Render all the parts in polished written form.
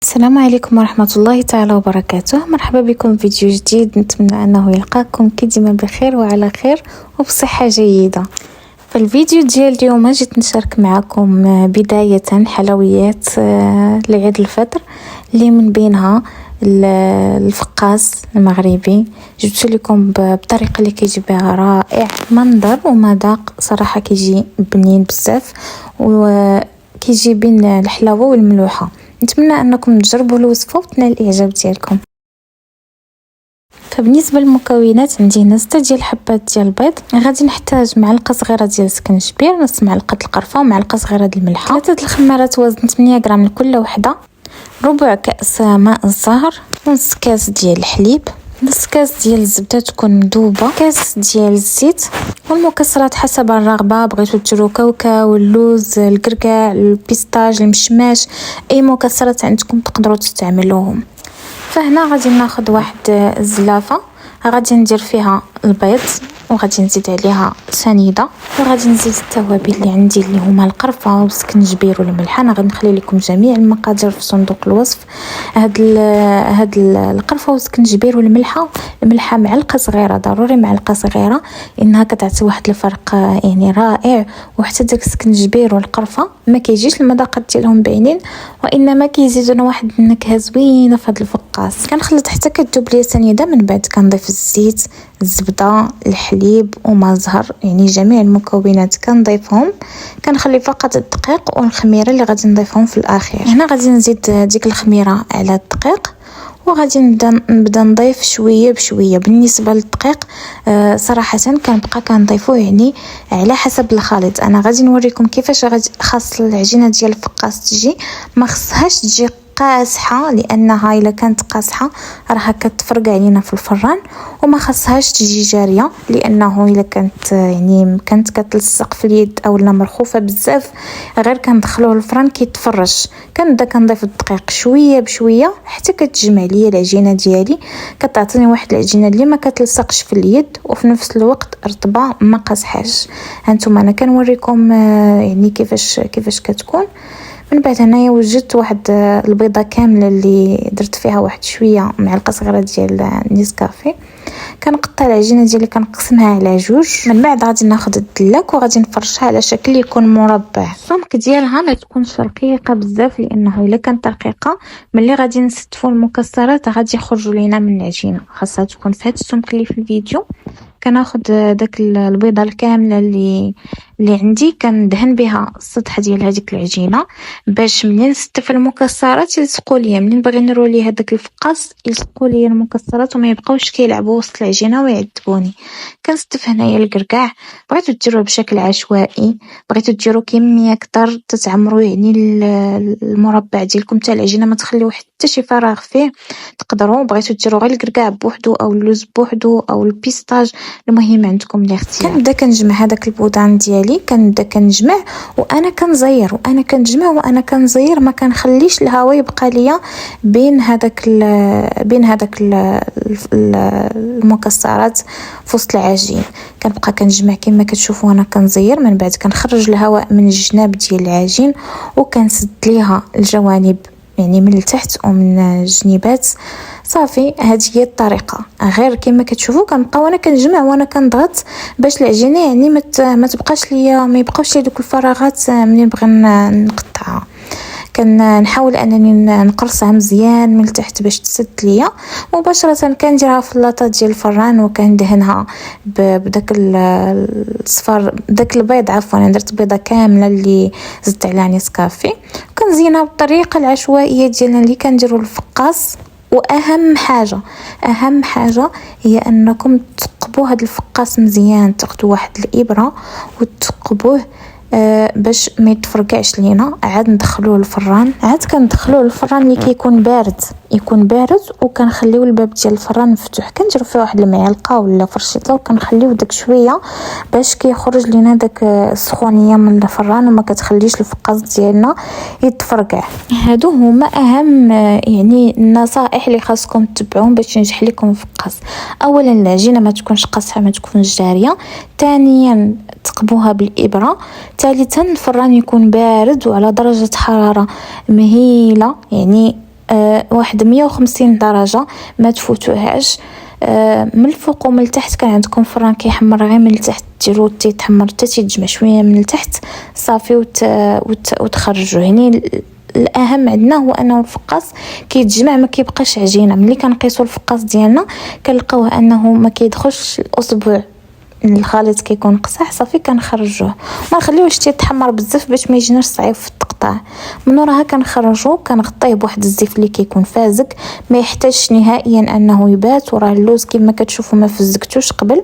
السلام عليكم ورحمة الله تعالى وبركاته. مرحبا بكم في فيديو جديد، نتمنى أنه يلقاكم كي ديما بخير وعلى خير وبصحة جيدة. في الفيديو ديال اليوم جيت نشارك معكم بداية حلويات لعيد الفطر اللي من بينها الفقاس المغربي. جبت لكم بطريقة اللي كيجي بها رائع، منظر ومذاق صراحة كيجي بنين بزاف وكيجي بين الحلاوة والملوحة. نتمنى انكم تجربوا الوصفه وتنال الاعجاب ديالكم. فبالنسبه للمكونات عندي هنا 6 ديال الحبات ديال البيض، غادي نحتاج معلقه صغيره ديال السكنجبير، نص معلقه القرفه ومعلقه صغيره ديال الملح، 3 الخمارات وزن 8 غرام لكل وحده، ربع كاس ماء الزهر، نص كاس ديال الحليب، نص كاس ديال الزبده تكون مذوبه، كاس ديال الزيت، والمكسرات حسب الرغبه. بغيتو ديروا كاوكاو، اللوز، الكركاع، البيستاج، المشماش، اي مكسرات عندكم تقدروا تستعملوهم. فهنا غادي ناخذ واحد الزلافه، غادي ندير فيها البيض وغادي نزيد عليها سنيده، وغادي نزيد التوابل اللي عندي اللي هما القرفه والسكنجبير والملح. انا غنخلي لكم جميع المقادير في صندوق الوصف. هاد القرفه والسكنجبير والملحه، الملحه معلقه صغيره، ضروري معلقه صغيره انها كتعطي واحد الفرق يعني رائع. وحتى داك السكنجبير والقرفه ما كيجيش المذاقات ديالهم باينين، وانما كيزيدوا واحد النكهه زوينه في هذا الفقاس. كنخلط حتى كتذوب ليا سنيده، من بعد كنضيف الزيت، الزبده، الحليب وما زهر، يعني جميع المكونات كنضيفهم. كنخلي فقط الدقيق والخميره اللي غادي نضيفهم في الاخير. هنا غادي نزيد ديك الخميره على الدقيق، وغادي نبدا نضيف شويه بشويه. بالنسبه للدقيق صراحه كنبقى كنضيفوه يعني على حسب الخليط. انا غادي نوريكم كيفاش غادي خاص العجينه ديال الفقاس تجي، ما خصهاش تجي قاصحه، لانها الا كانت قاصحه راها كتفرق علينا في الفران، وما خصهاش تجي جاريه، لانه الا كانت يعني كانت كتلصق في اليد او لا مرخوفه بزاف غير كندخلوه للفران كيتفرش. كنبدا كنضيف الدقيق شويه بشويه حتى كتجمع ليا العجينه ديالي، كتعطيني واحد العجينه اللي ما كتلصقش في اليد وفي نفس الوقت رطبه ما قاصحاش. هانتوما انا كنوريكم يعني كيفاش كتكون. من بعد هنايا وجدت واحد البيضه كامله اللي درت فيها واحد شويه معلقه صغيره ديال النسكافيه. كنقطع العجينه ديالي كنقسمها على جوج. من بعد غادي ناخذ الدلاك وغادي نفرشها على شكل يكون مربع. السمك ديالها ما تكونش رقيقه بزاف، لانه الا كانت رقيقه ملي غادي نستفوا المكسرات غادي يخرجوا لينا من العجينه. خاصها تكون في هذا السمك اللي في الفيديو. كناخذ داك البيضه الكامله اللي عندي، كندهن بها السطح ديال هذيك العجينه باش منين نستف المكسرات يلصقوا ليا. منين باغي نرولي هذاك الفقاس يلصقوا ليا المكسرات وما يبقاوش كيلعبوا وسط العجينه ويعذبوني. كنستف هنايا الكركاع، بغيتو ديروه بشكل عشوائي، بغيتو ديروا كميه اكثر تتعمروا يعني المربع ديالكم تاع العجينه، ما تخليو حتى شي فراغ فيه تقدروا. بغيتو ديروا غير الكركاع بوحدو او اللوز بوحدو او البيستاج، المهم عندكم الاختيار. كنبدا كنجمع هذاك البودان ديالي، كنبدا كنجمع وانا كنزير وانا كنزير، ما كنخليش الهواء يبقى ليا بين هذاك المكسرات في وسط العجين. كنبقى كنجمع كما كتشوفوا انا كنزير. من بعد كنخرج الهواء من الجناب ديال العجين وكنسد ليها الجوانب يعني من التحت ومن الجنيبات. صافي هذه هي الطريقه. غير كما كتشوفوا كنبقى وانا كنجمع وانا كنضغط باش العجينه يعني ما تبقاش ليا، ما يبقاوش لي دوك الفراغات منين بغي نقطعها. كنحاول انني نقرصها مزيان من التحت باش تسد ليا. مباشره كنديرها في اللاطه ديال الفران وكندهنها بداك الصفار، داك البيض عفوا. انا درت بيضه كامله اللي زدت عليها نسكافيه، كنزينها بالطريقه العشوائيه ديالنا اللي كنديروا الفقاس. واهم حاجه هي انكم تثقبوا هذا الفقاس مزيان، تاخذوا واحد الابره وتثقبوه باش ما يتفرقعش لينا. عاد ندخلوه للفران، كندخلوه للفران اللي كيكون بارد وكنخليو الباب ديال الفران مفتوح. كنديروا فيه واحد المعلقه ولا فرشيطه وكنخليو داك شويه باش كيخرج لينا داك السخونيه من الفران وما كتخليش الفقاس ديالنا يتفرقع. هادو هما اهم يعني النصائح اللي خاصكم تتبعوهم باش ينجح لكم الفقاس. اولا العجينه ما تكونش قاصحه، ما تكونش جاريه. ثانيا تقبوها بالابره. ثالثا الفران يكون بارد وعلى درجه حراره مهيله، يعني واحد 150 درجه ما تفوتوهاش. من الفوق ومن التحت كان عندكم فران كيحمر غير من التحت، ديروا تيتحمر حتى تيتجمع شويه من التحت صافي وتخرجوا. يعني الاهم عندنا هو انه الفقاص كيتجمع ما كيبقاش عجينه. ملي كنقيسوا الفقاص ديالنا كنلقاوه انه ما كيدخلش الاصبع، الخليط كيكون قصح صافي كنخرجوه. ما نخليوش تيتحمر بزاف باش ما يجيناش صعيب في التقطاع. من وراها كنخرجوه كنغطيه بواحد الزيت اللي كيكون فازك، ما يحتاجش نهائيا انه يبات. وراه اللوز كما كتشوفوا ما فزكتوش قبل،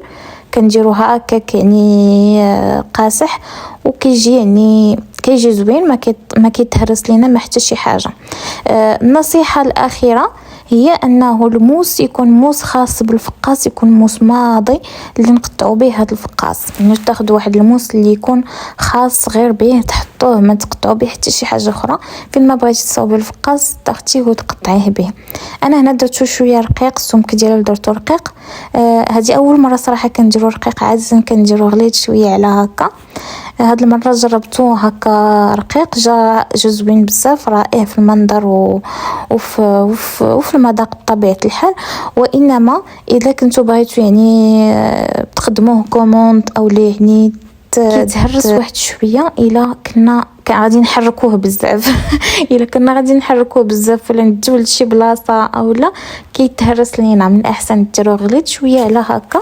كنديروها هكاك يعني قاصح وكيجي يعني كيجي زوين، ما كيتهرس لينا ما حتى شي حاجه. النصيحه الاخيره هي انه الموس يكون موس خاص بالفقاص، يكون موس ماضي اللي نقطعوا به هذا الفقاص. يعني تاخذ واحد الموس اللي يكون خاص غير به تحطوه، ما تقطعوا به حتى شي حاجه اخرى. فين ما بغيتي تصاوبي الفقاص تاخذيه وتقطعيه به. انا هنا درتو شويه رقيق، السمك ديالو درتو رقيق. هذه اول مره صراحه كنديرو رقيق، عاده كنديرو غليظ شويه على هكا. هاد المره جربتو هكا رقيق، جا زوين بزاف، رائع في المنظر وفي المذاق بطبيعه الحال. وانما اذا كنتو بغيتو يعني تخدموه كوموند او لي يعني تهرس واحد شويه، الا كنا غادي نحركوه بزاف الا كنا غادي نحركوه بزاف ولا نديو لشي بلاصه او لا كيتهرس لينا، من الاحسن ديروه غليظ شويه على هكا.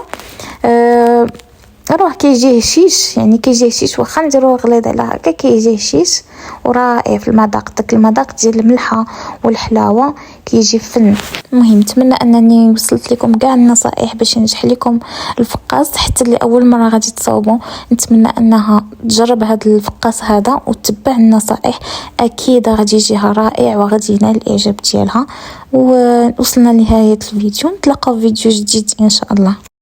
راه كيجي هشيش، يعني كيجي هشيش، واخا نديروه غليظ على هكا كيجي هشيش ورائع في المذاق. داك المذاق ديال الملحه والحلاوه كيجي فن. المهم نتمنى انني وصلت لكم كاع النصائح باش ينجح لكم الفقاص. حتى اللي اول مره غادي تصاوبوا نتمنى انها تجرب هذا الفقاص هذا وتتبع النصائح، اكيد غادي يجيها رائع وغادي ينال الاعجاب ديالها. ووصلنا لنهايه الفيديو، نتلاقاو في فيديو جديد ان شاء الله.